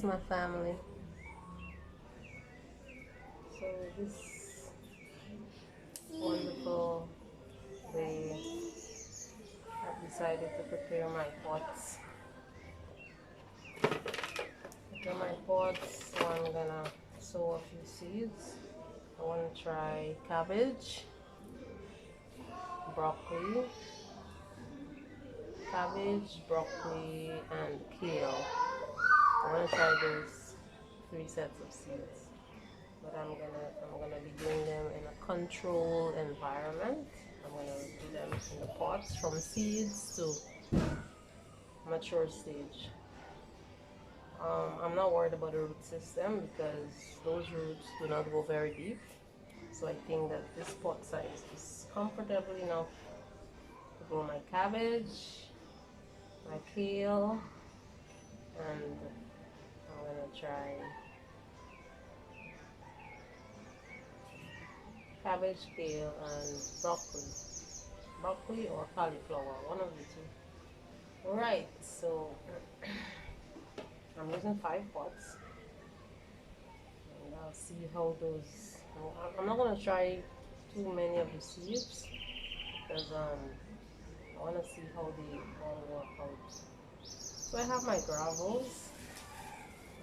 Greetings, my family. So this wonderful day, I've decided to prepare my pots. So I'm gonna sow a few seeds. I want to try cabbage, broccoli, and kale. I want to try those 3 sets of seeds, but I'm gonna be doing them in a controlled environment. I'm gonna do them in the pots from seeds to mature stage. I'm not worried about the root system because those roots do not go very deep. So I think that this pot size is comfortable enough to grow my cabbage, my kale, and I'm gonna try cabbage, kale, and broccoli or cauliflower, one of the two. Alright, so I'm using 5 pots, and I'll see how those. I'm not gonna try too many of the seeds because I want to see how they all work out. So I have my gravels.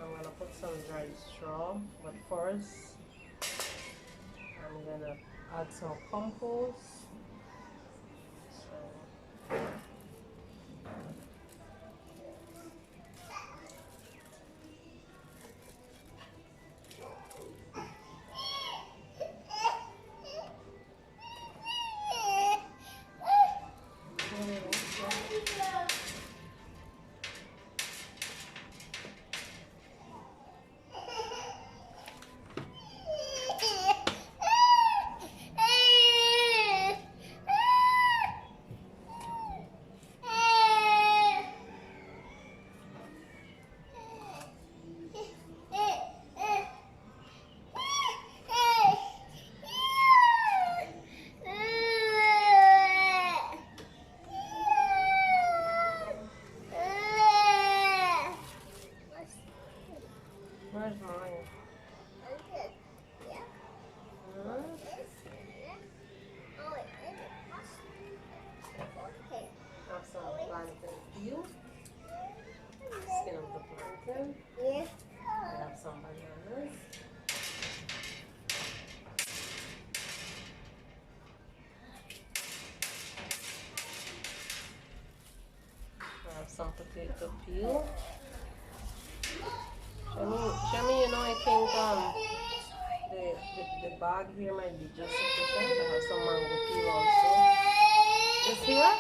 I'm gonna put some dry straw, but first I'm gonna add some compost. So where's mine? Have some plantain peel, skin of the plantain. I have some bananas. I have some potato peel. Shami, you know, I think the bag here might be just sufficient. I have some mango peel also. This here?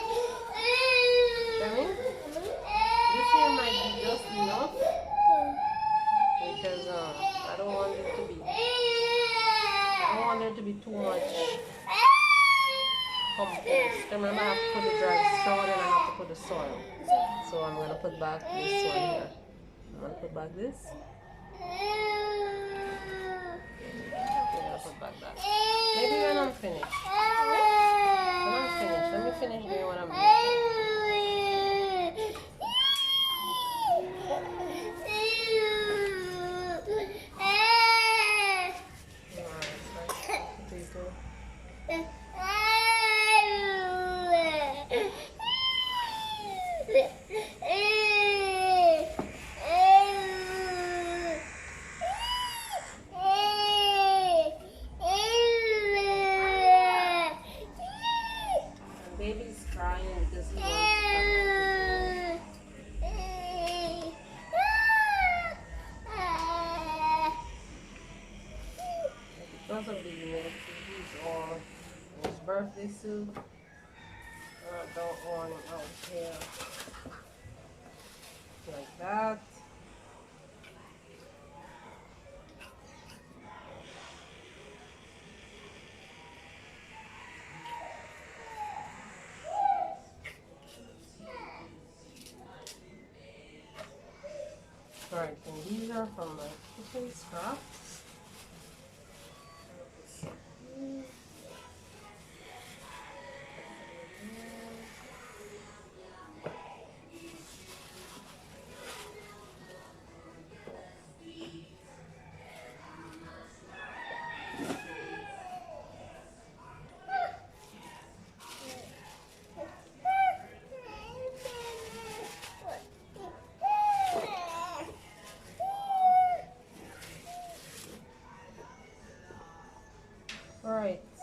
Shami? This here might be just enough because I don't want there to be too much compost. Remember, I have to put the dry straw and I have to put the soil. So I'm gonna put back this one here. I'm gonna put back this. Put back that. Maybe when I'm finished. Let me finish doing what I'm doing. Baby's crying because he wants to because of the humidity, his birthday suit. I don't want him out here like that. Alright, and these are from my kitchen scraps.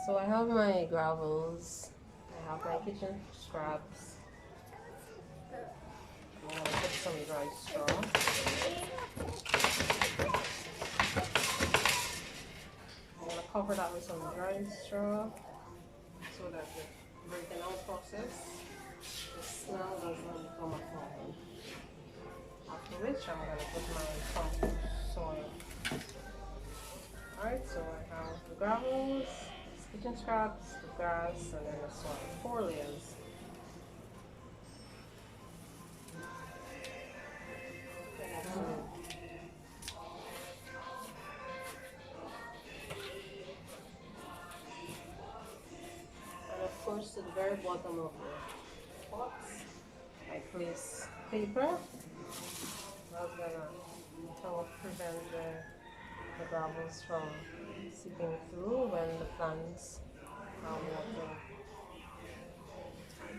So I have my gravels, I have my kitchen scraps. I'm gonna put some dry straw. I'm gonna cover that with some dry straw so that the breaking out process, the smell does not become a problem. After which I'm gonna put my compost soil. Alright, so I have the gravels, kitchen scraps, the grass, and then the soil. 4 layers. And of course, to the very bottom of the pot, I place paper. That's gonna help prevent the gravels from seeping through when the plants are watered.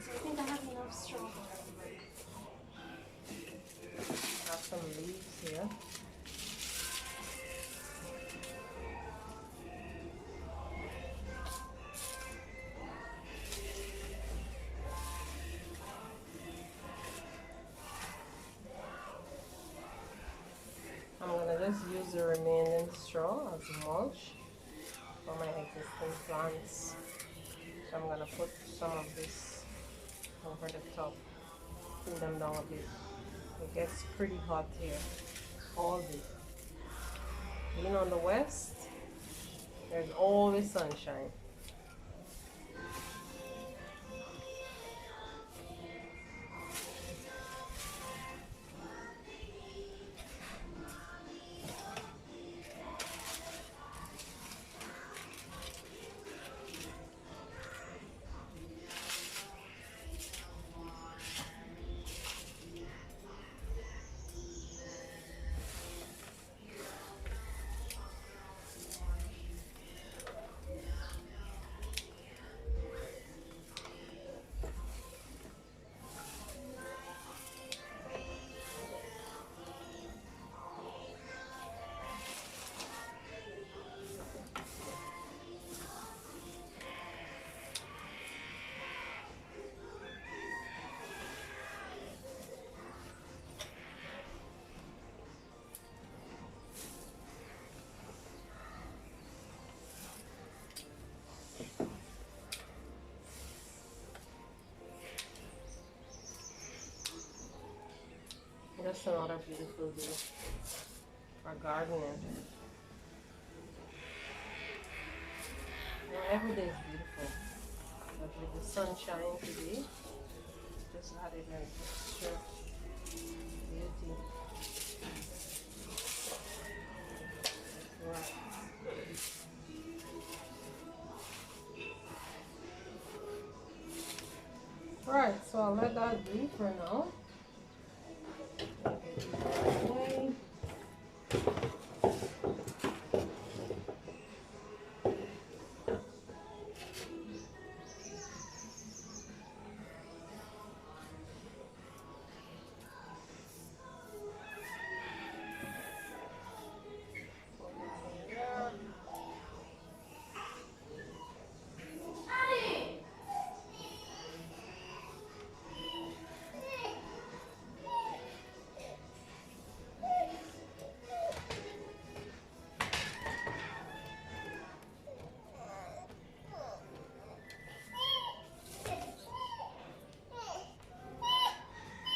So I think I have enough straw for everybody. I have some leaves here. I'm gonna just use the remaining straw as mulch for my existing plants. So I'm gonna put some of this over the top, cool them down a bit. It gets pretty hot here all day. Being on the west, there's always sunshine. Just another beautiful day for gardening. You know, every day is beautiful, but with the sunshine today, just added an extra beauty. Right, so I'll let that be for now. Okay.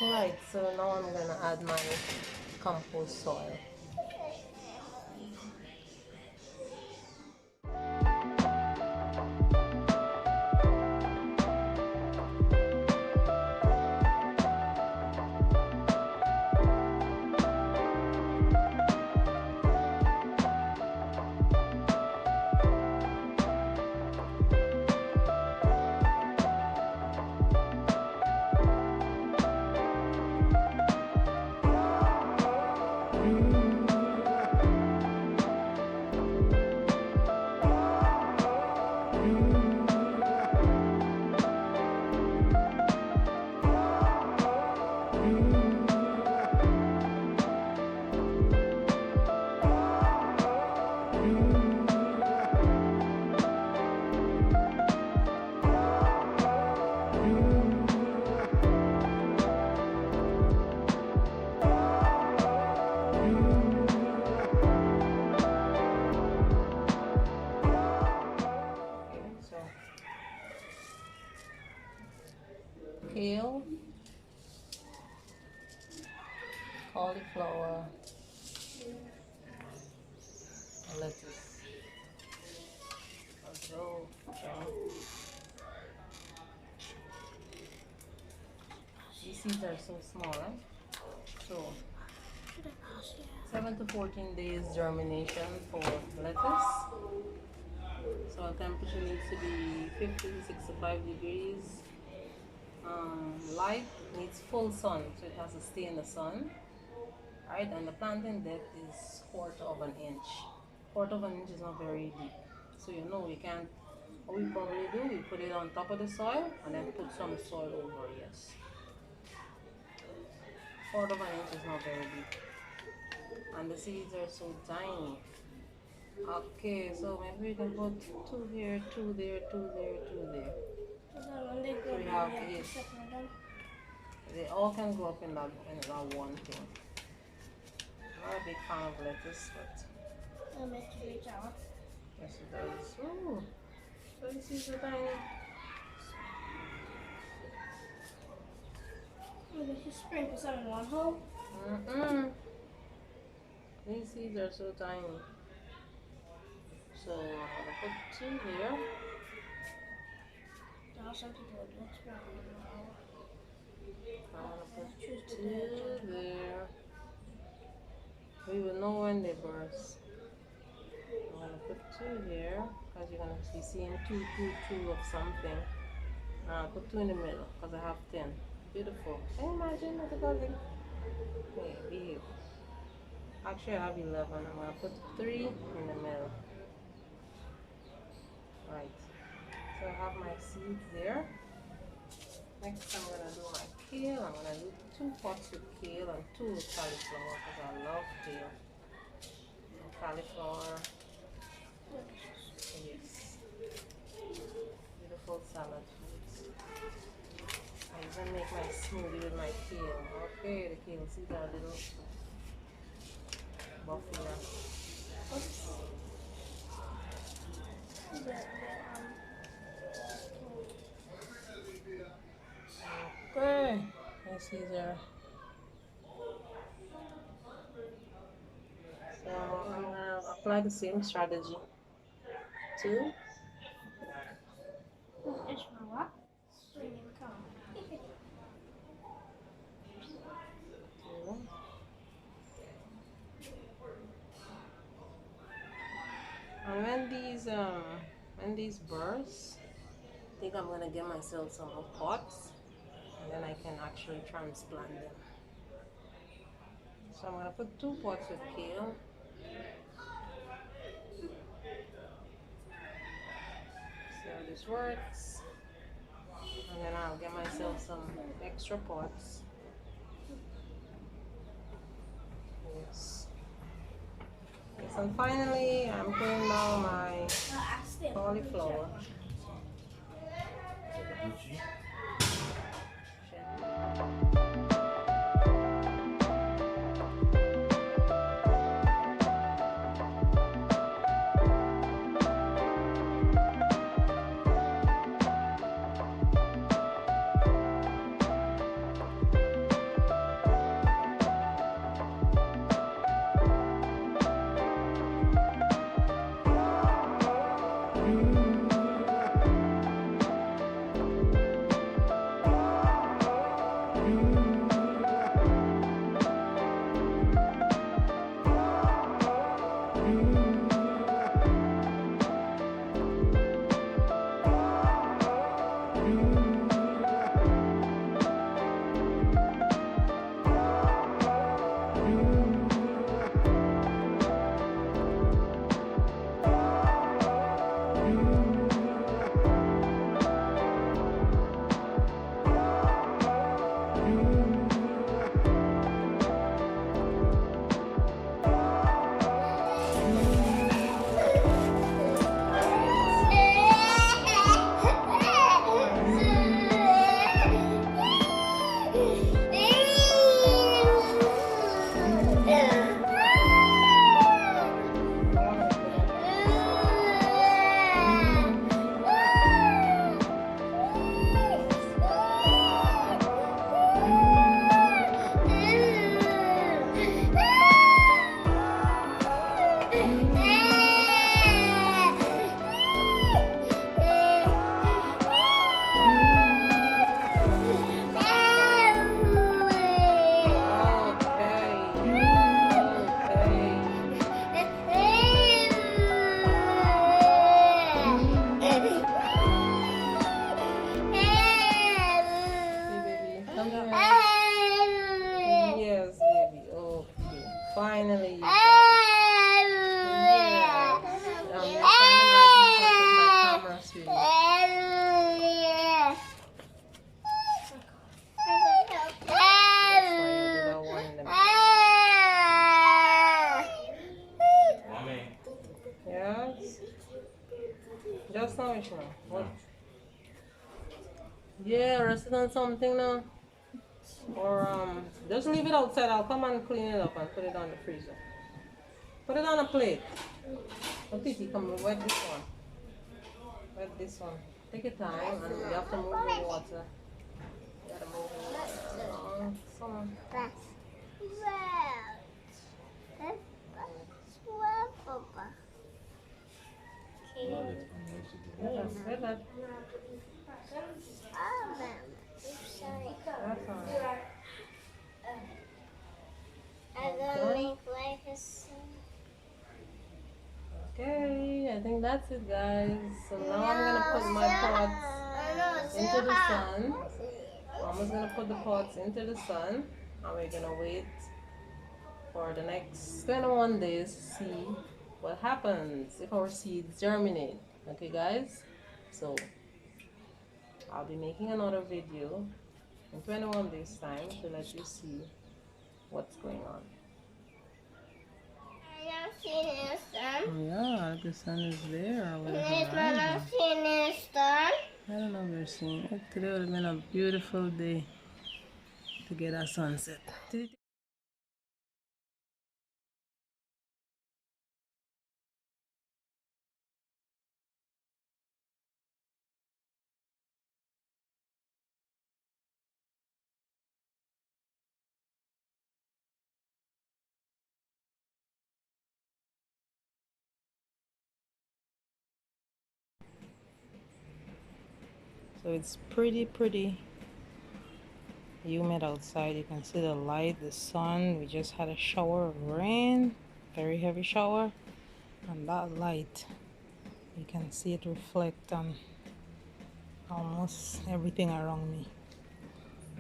Alright, so now I'm gonna add my compost soil. Mm-hmm. seeds are so small, eh? So 7 to 14 days germination for lettuce. So our temperature needs to be 50 to 65 degrees. Light needs full sun, so it has to stay in the sun. Right, and the planting depth is quarter of an inch. Quarter of an inch is not very deep. So you know we can't, what we probably do, we put it on top of the soil and then put some soil over, yes. Quarter of an inch is not very deep. And the seeds are so tiny. Okay, so maybe we can put 2 here, 2 there, 2 there, 2 there. So we have 8. They all can go up in that one thing. I'm not a big fan of lettuce, but yes it does. Ooh, so the seeds are tiny. Just sprinkle some in one hole. These seeds are so tiny. So I'm gonna put 2 here. Some people don't sprinkle in one hole. I'm gonna put 2 there. We will know when they burst. I'm gonna put 2 here because you're gonna be seeing 2, 2, 2 of something. I'll put 2 in the middle because I have 10. Beautiful. Can you imagine what the building? Okay, behave. Actually, I have 11. I'm gonna put 3 in the middle. Right. So I have my seeds there. Next, I'm gonna do my kale. I'm gonna do 2 pots with kale and 2 with cauliflower because I love kale. And cauliflower. Yes. Beautiful salad foods. I even make my smoothie with my kale. Okay, the kale seeds are a little buffy. Oops. Okay, my seeds are. So I'm gonna apply the same strategy. 2. It's my what? Swinging come. 2. And when these burst, I think I'm gonna get myself some more pots, and then I can actually transplant them. So I'm gonna put 2 pots with kale. See how this works, and then I'll get myself some extra pots. Yes. Yes, and finally I'm putting down my cauliflower. Just sandwich now. What? Yeah, resting on something now. Or just leave it outside. I'll come and clean it up and put it on the freezer. Put it on a plate. Oh, Titi, come wet this one. Wet this one. Take your time and you have to move the water. You gotta move the water around. Some. Yeah, say that. That's alright. Okay, I think that's it, guys. So now I'm gonna put my pots into the sun. Mama's gonna put the pots into the sun, and we're gonna wait for the next 21 days to see what happens if our seeds germinate. Okay, guys? So I'll be making another video in 21 days time to let you see what's going on. Yeah, the sun is there. I don't know if you're seeing it. Today would have been a beautiful day to get a sunset. So it's pretty humid outside. You can see the light, the sun. We just had a shower of rain, very heavy shower, and that light, you can see it reflect on almost everything around me.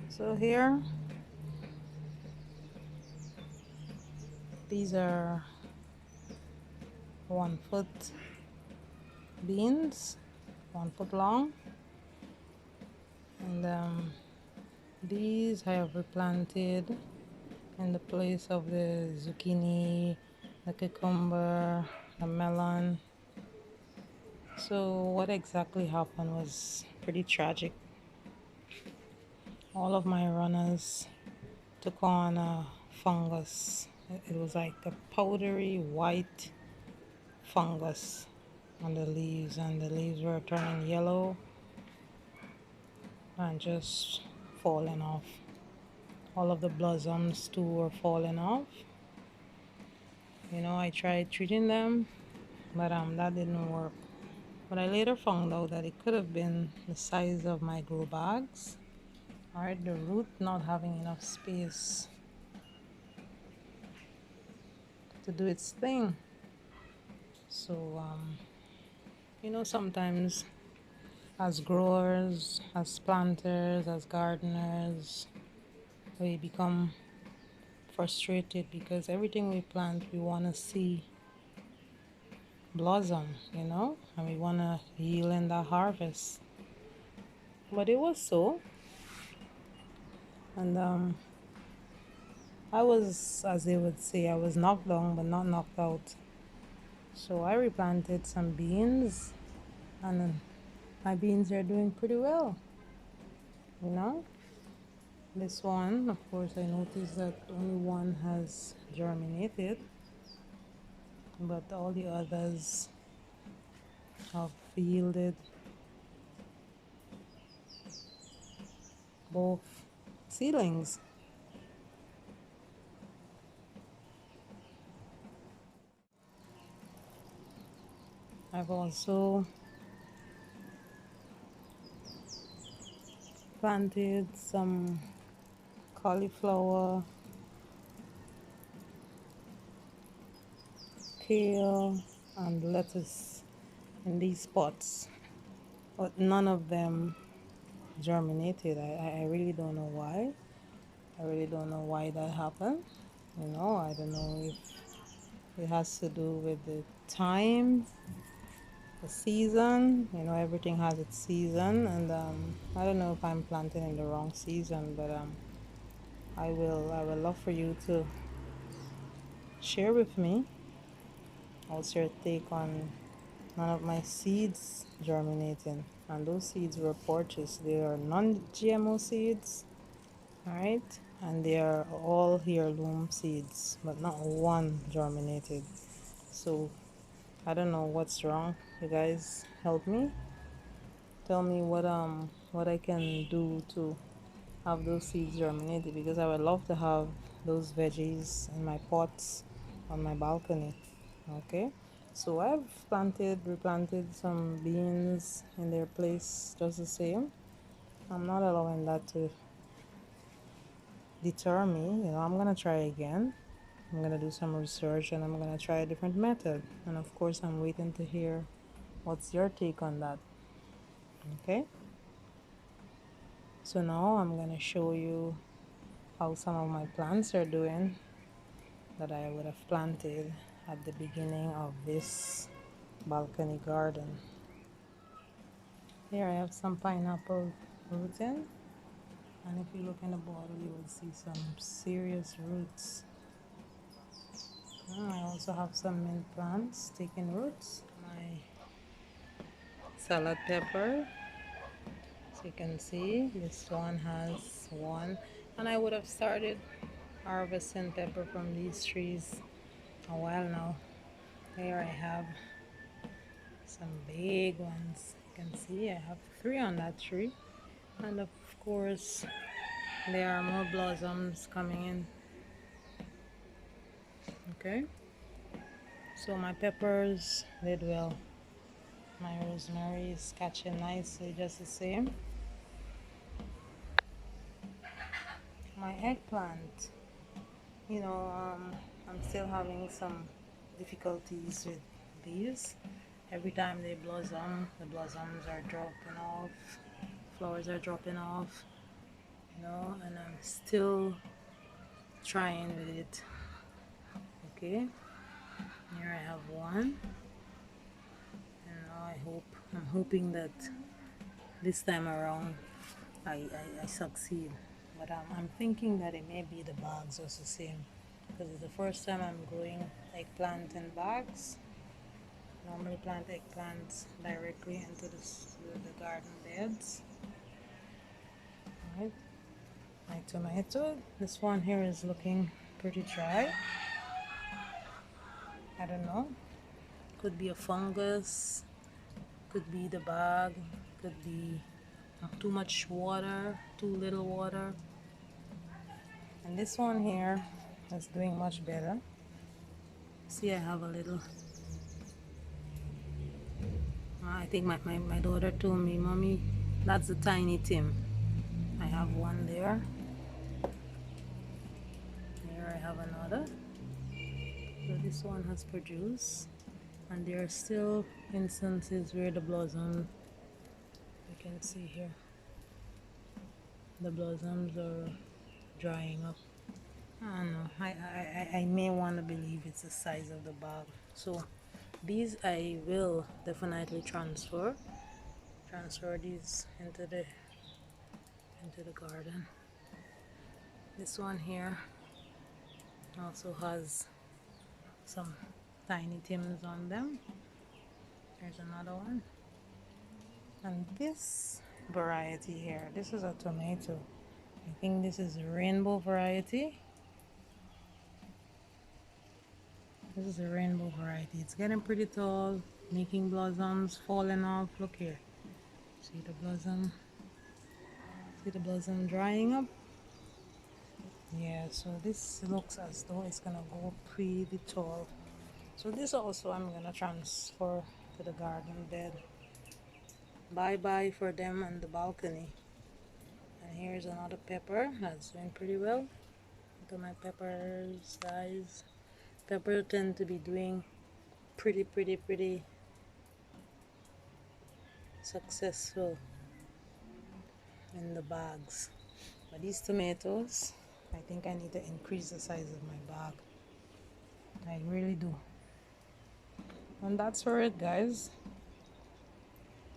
So here, these are 1 foot beans, 1 foot long, and these I have replanted in the place of the zucchini, the cucumber, the melon. So what exactly happened was pretty tragic. All of my runners took on a fungus. It was like a powdery white fungus on the leaves, and the leaves were turning yellow and just falling off. All of the blossoms too were falling off. You know, I tried treating them, but that didn't work. But I later found out that it could have been the size of my grow bags. Alright, the root not having enough space to do its thing. So, you know, sometimes as growers, as planters, as gardeners, we become frustrated because everything we plant, we want to see blossom, you know, and we want to yield in the harvest. But it was so. And I was, as they would say, I was knocked down but not knocked out. So I replanted some beans, and my beans are doing pretty well. You know, this one, of course, I noticed that only one has germinated, but all the others have yielded both seedlings. I've also planted some cauliflower, kale, and lettuce in these pots, but none of them germinated. I really don't know why. I really don't know why that happened. You know, I don't know if it has to do with the time, the season. You know, everything has its season, and I don't know if I'm planting in the wrong season, but I will love for you to share with me what's your take on none of my seeds germinating, and those seeds were purchased. They are non-GMO seeds, all right, and they are all heirloom seeds, but not one germinated. So I don't know what's wrong. You guys help me. Tell me what I can do to have those seeds germinated, because I would love to have those veggies in my pots on my balcony. Okay, so I've replanted some beans in their place just the same. I'm not allowing that to deter me. I'm gonna try again. I'm gonna do some research and I'm gonna try a different method. And of course, I'm waiting to hear what's your take on that. Okay, so now I'm gonna show you how some of my plants are doing that I would have planted at the beginning of this balcony garden. Here I have some pineapple rooting, and if you look in the bottle you will see some serious roots. I also have some mint plants taking roots. My salad pepper, as you can see, this one has one, and I would have started harvesting pepper from these trees a while now. Here I have some big ones. You can see I have 3 on that tree, and of course there are more blossoms coming in. Okay, so my peppers did well. My rosemary is catching nicely just the same. My eggplant, I'm still having some difficulties with these. Every time they blossom, the blossoms are dropping off, flowers are dropping off, and I'm still trying with it. Okay, here I have one, and now I'm hoping that this time around I succeed. But I'm thinking that it may be the bags also the same, because it's the first time I'm growing eggplant in bags. Normally plant eggplants directly into the garden beds. Alright, my tomato. This one here is looking pretty dry. I don't know. Could be a fungus, could be the bag, could be too much water, too little water. And this one here is doing much better. See, I have a little. I think my daughter told me, Mommy, that's a tiny Tim. I have one there. Here I have another. So this one has produced, and there are still instances where the blossom, you can see here, the blossoms are drying up. I don't know. I may want to believe it's the size of the bag. So these I will definitely transfer these into the garden. This one here also has some tiny Tims on them. There's another one. And this variety here, this is a tomato. I think this is a rainbow variety. This is a rainbow variety. It's getting pretty tall, making blossoms, falling off. Look here. See the blossom? See the blossom drying up? Yeah, so this looks as though it's gonna go pretty tall. So this also I'm gonna transfer to the garden bed. Bye bye for them on the balcony. And here's another pepper that's doing pretty well. Look at my peppers, guys. Peppers tend to be doing pretty successful in the bags. But these tomatoes, I think I need to increase the size of my bag. I really do. And that's for it, guys.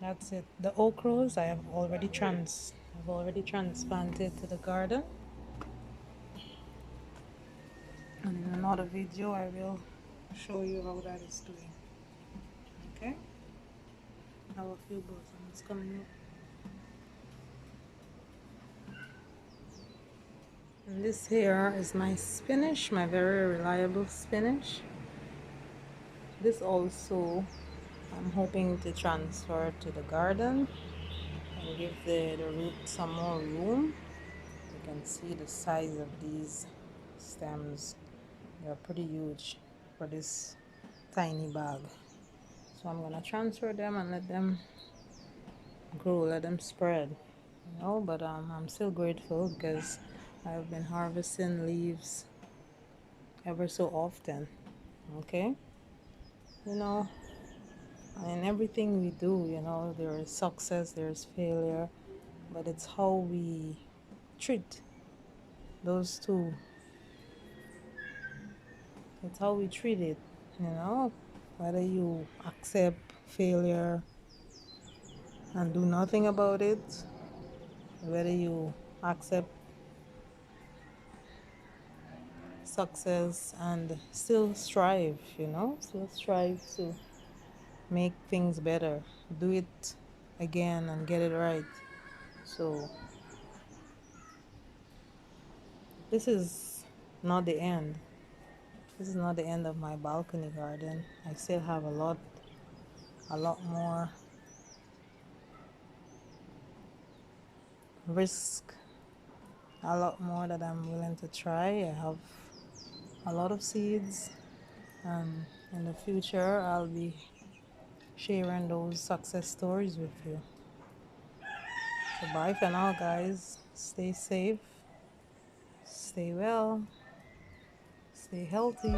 That's it. The okras I've already transplanted to the garden. And in another video I will show you how that is doing. Okay? have a few blossoms coming up. And this here is my spinach, my very reliable spinach. This also I'm hoping to transfer to the garden and give the root some more room. You can see the size of these stems. They're pretty huge for this tiny bag. So I'm gonna transfer them and let them grow, let them spread. You know, but I'm still grateful because I've been harvesting leaves ever so often. Okay, you know, in everything we do, you know, there is success, there's failure, but it's how we treat those two. It's how we treat it, you know, whether you accept failure and do nothing about it, whether you accept success and still strive, you know, still strive to make things better, do it again and get it right. So this is not the end. This is not the end of my balcony garden. I still have a lot more risk, a lot more that I'm willing to try. I have a lot of seeds, and in the future, I'll be sharing those success stories with you. So, bye for now, guys. Stay safe, stay well, stay healthy.